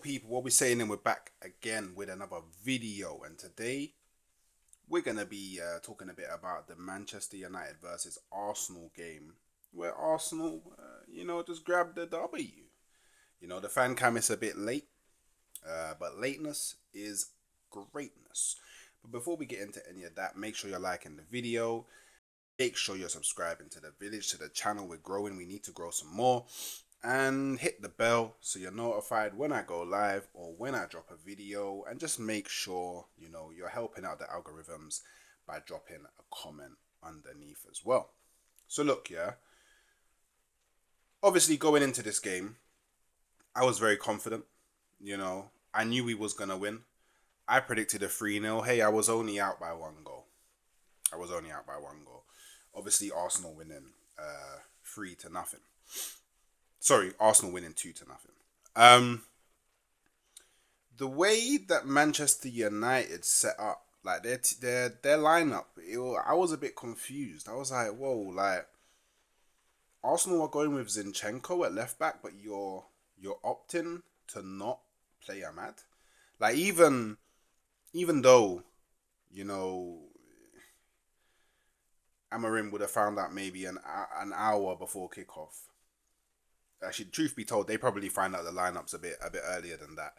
people, what we're saying, and we're back again with another video. And today we're gonna be talking a bit about the Manchester United versus Arsenal game, where Arsenal, just grabbed the W. The fan cam is a bit late, but lateness is greatness. But before we get into any of that, make sure you're liking the video. Make sure you're subscribing to the village, to the channel. We're growing. We need to grow some more. And hit the bell so you're notified when I go live or when I drop a video. And just make sure, you're helping out the algorithms by dropping a comment underneath as well. So look, obviously going into this game, I was very confident. I knew we was going to win. I predicted a 3-0. Hey, I was only out by one goal. Obviously, Arsenal winning 3-0. Sorry, Arsenal winning 2-0. The way that Manchester United set up, like their lineup, I was a bit confused. I was like, whoa, like Arsenal are going with Zinchenko at left back, but you're opting to not play Ahmad. Like even though, Amarim would have found out maybe an hour before kickoff. Actually, truth be told, they probably find out the lineups a bit earlier than that.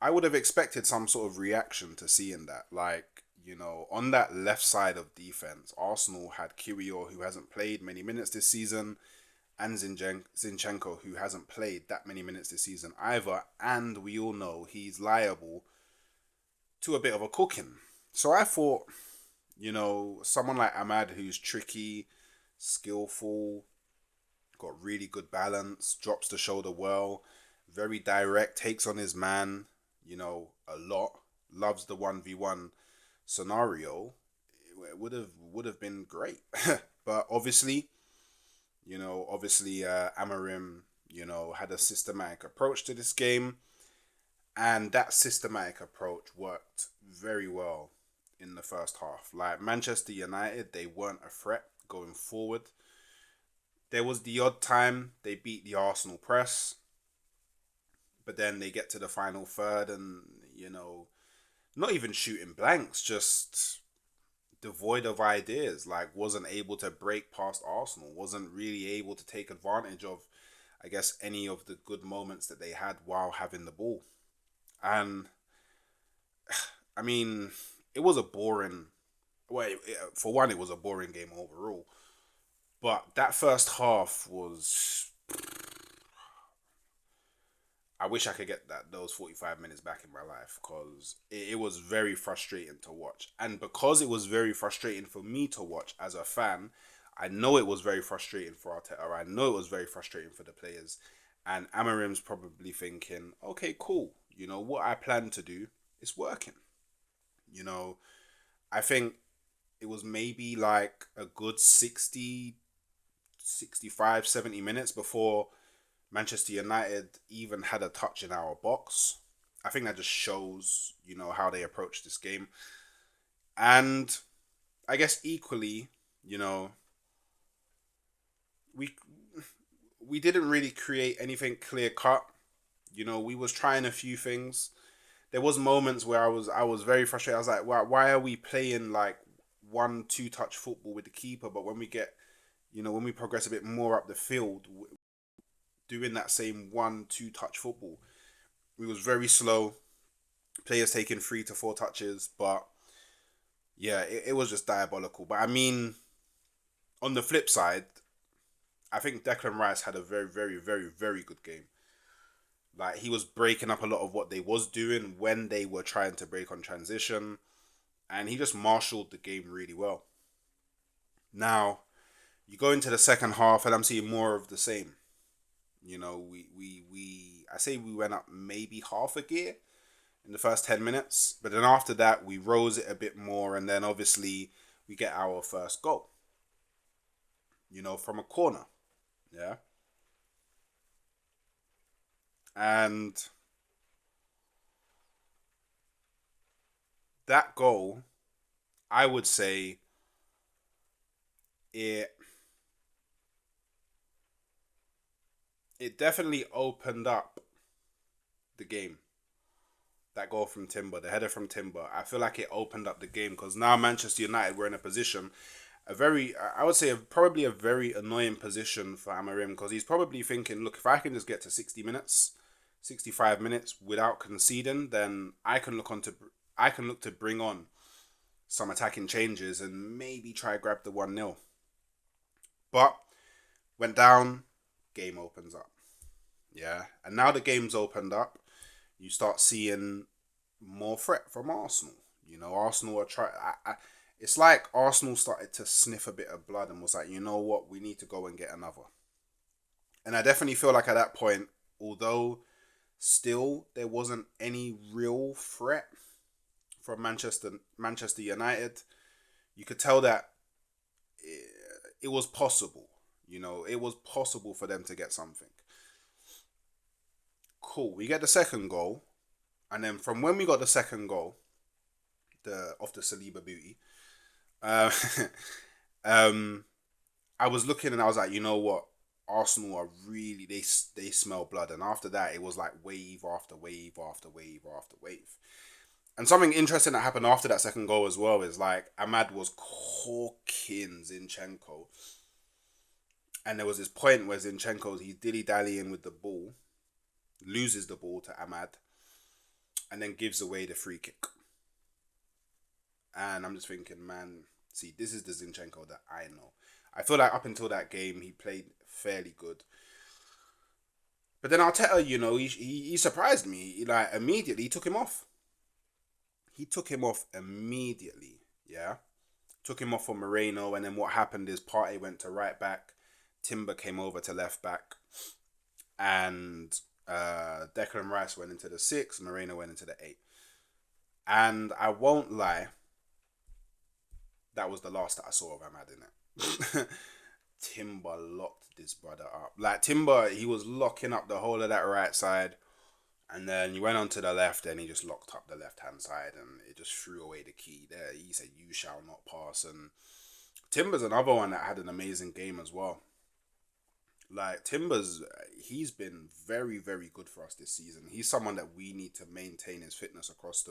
I would have expected some sort of reaction to seeing that. Like, on that left side of defense, Arsenal had Kiwior, who hasn't played many minutes this season, and Zinchenko, who hasn't played that many minutes this season either. And we all know he's liable to a bit of a cooking. So I thought, someone like Ahmad, who's tricky, skillful, got really good balance, drops the shoulder well, very direct, takes on his man, a lot, loves the 1v1 scenario. It would have been great. But obviously, Amarim, had a systematic approach to this game, and that systematic approach worked very well in the first half. Like Manchester United, they weren't a threat going forward. There was the odd time they beat the Arsenal press, but then they get to the final third and, not even shooting blanks, just devoid of ideas, like wasn't able to break past Arsenal, wasn't really able to take advantage of, I guess, any of the good moments that they had while having the ball. And, I mean, it was a boring, well, for one, it was a boring game overall. But that first half was, I wish I could get those 45 minutes back in my life, because it was very frustrating to watch. And because it was very frustrating for me to watch as a fan, I know it was very frustrating for Arteta. I know it was very frustrating for the players. And Amarim's probably thinking, okay, cool. What I plan to do is working. I think it was maybe like a good 60, 65, 70 minutes before Manchester United even had a touch in our box. I think that just shows, how they approach this game. And I guess equally, we we didn't really create anything clear cut. We was trying a few things. There was moments where I was very frustrated. I was like, why are we playing like 1-2 touch football with the keeper? But when we get, when we progress a bit more up the field, doing that same 1-2 touch football, we was very slow. Players taking 3 to 4 touches, but yeah, it was just diabolical. But I mean, on the flip side, I think Declan Rice had a very, very, very, very good game. Like, he was breaking up a lot of what they was doing when they were trying to break on transition, and he just marshaled the game really well. Now, you go into the second half, and I'm seeing more of the same. I say we went up maybe half a gear in the first 10 minutes, but then after that, we rose it a bit more, and then obviously we get our first goal, from a corner. Yeah. And that goal, I would say it it definitely opened up the game. That goal from Timber, the header from Timber, I feel like it opened up the game because now Manchester United were in a position, a very, I would say, probably a very annoying position for Amorim because he's probably thinking, look, if I can just get to 60 minutes, 65 minutes without conceding, then I can look to bring on some attacking changes and maybe try grab the 1-0. But went down, game opens up. Yeah, and now the game's opened up, you start seeing more threat from Arsenal. Arsenal are trying. It's like Arsenal started to sniff a bit of blood and was like, you know what, we need to go and get another. And I definitely feel like at that point, although still there wasn't any real threat from Manchester United, you could tell that it was possible. It was possible for them to get something. Cool. We get the second goal, and then from when we got the second goal, the off the Saliba booty, uh, um, I was looking and I was like, you know what, Arsenal are really they smell blood, and after that it was like wave after wave after wave after wave. And something interesting that happened after that second goal as well is like Ahmad was corking Zinchenko, and there was this point where he's dilly dallying with the ball, loses the ball to Ahmad, and then gives away the free kick. And I'm just thinking, man, see, this is the Zinchenko that I know. I feel like up until that game, he played fairly good. But then Arteta, he surprised me. Like, immediately, he took him off. He took him off immediately, yeah? Took him off for Moreno, and then what happened is Partey went to right back, Timber came over to left back, and Declan Rice went into the 6, Moreno went into the 8. And I won't lie, that was the last that I saw of Ahmad in it. Timber locked this brother up. Like, Timber, he was locking up the whole of that right side. And then you went on to the left and he just locked up the left-hand side and it just threw away the key there. He said, you shall not pass. And Timber's another one that had an amazing game as well. Like, he's been very, very good for us this season. He's someone that we need to maintain his fitness across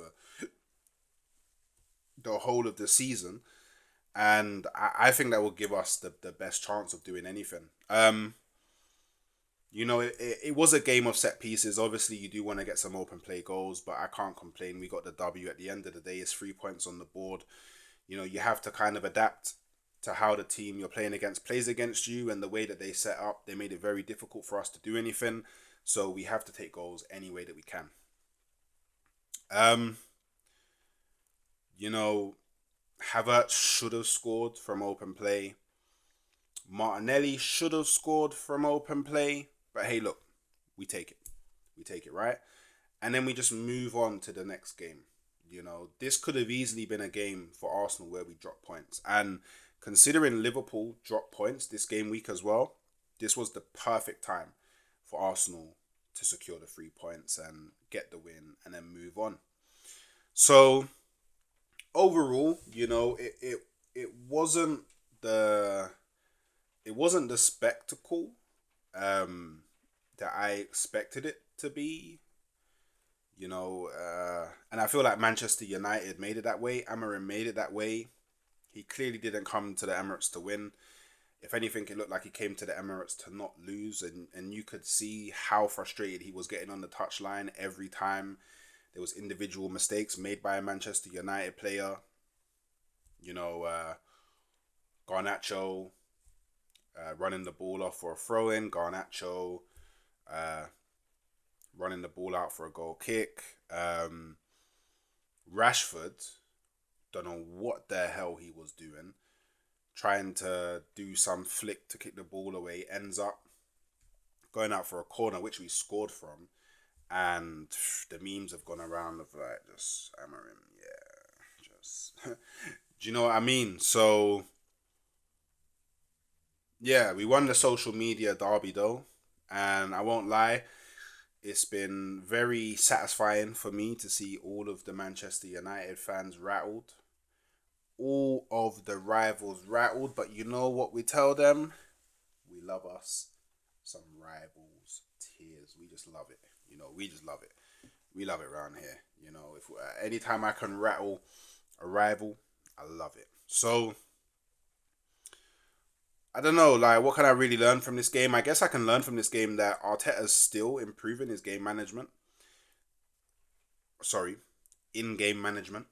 the whole of the season. And I think that will give us the best chance of doing anything. It was a game of set pieces. Obviously, you do want to get some open play goals, but I can't complain. We got the W at the end of the day. It's 3 points on the board. You have to kind of adapt to how the team you're playing against plays against you, and the way that they set up, they made it very difficult for us to do anything. So we have to take goals any way that we can. Havertz should have scored from open play. Martinelli should have scored from open play. But hey, look, we take it. We take it, right? And then we just move on to the next game. This could have easily been a game for Arsenal where we drop points. And considering Liverpool dropped points this game week as well, this was the perfect time for Arsenal to secure the 3 points and get the win and then move on. So overall, it wasn't the spectacle that I expected it to be. And I feel like Manchester United made it that way. Amorim made it that way. He clearly didn't come to the Emirates to win. If anything, it looked like he came to the Emirates to not lose, and you could see how frustrated he was getting on the touchline every time there was individual mistakes made by a Manchester United player. Garnacho running the ball off for a throw-in. Garnacho running the ball out for a goal kick. Rashford, don't know what the hell he was doing. Trying to do some flick to kick the ball away. Ends up going out for a corner, which we scored from. And the memes have gone around of like, just Amorim, yeah, just... Do you know what I mean? So, yeah, we won the social media derby though. And I won't lie, it's been very satisfying for me to see all of the Manchester United fans rattled. All of the rivals rattled. But you know what we tell them? We love us some rivals tears. We just love it. We just love it. We love it around here. You know, if anytime I can rattle a rival, I love it. So I don't know, like, what can I really learn from this game? I guess I can learn from this game that Arteta's still improving his game management. Sorry, in game management.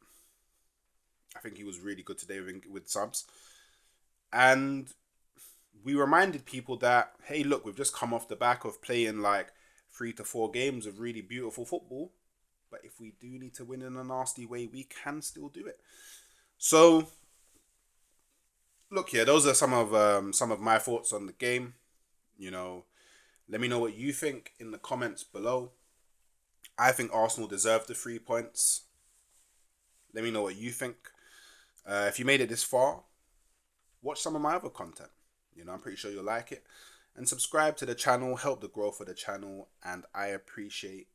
I think he was really good today with subs. And we reminded people that, hey, look, we've just come off the back of playing like 3 to 4 games of really beautiful football. But if we do need to win in a nasty way, we can still do it. So, look here, those are some of my thoughts on the game. You know, let me know what you think in the comments below. I think Arsenal deserve the 3 points. Let me know what you think. If you made it this far, watch some of my other content. You know, I'm pretty sure you'll like it. And subscribe to the channel, help the growth of the channel, and I appreciate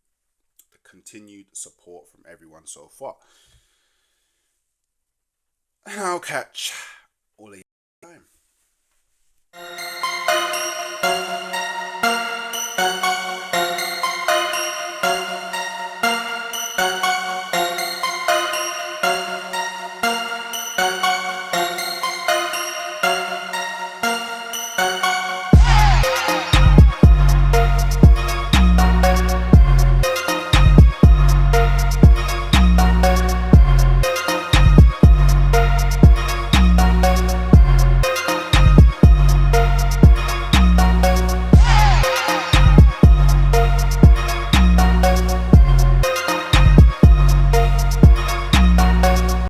the continued support from everyone so far. And I'll catch all of you next time.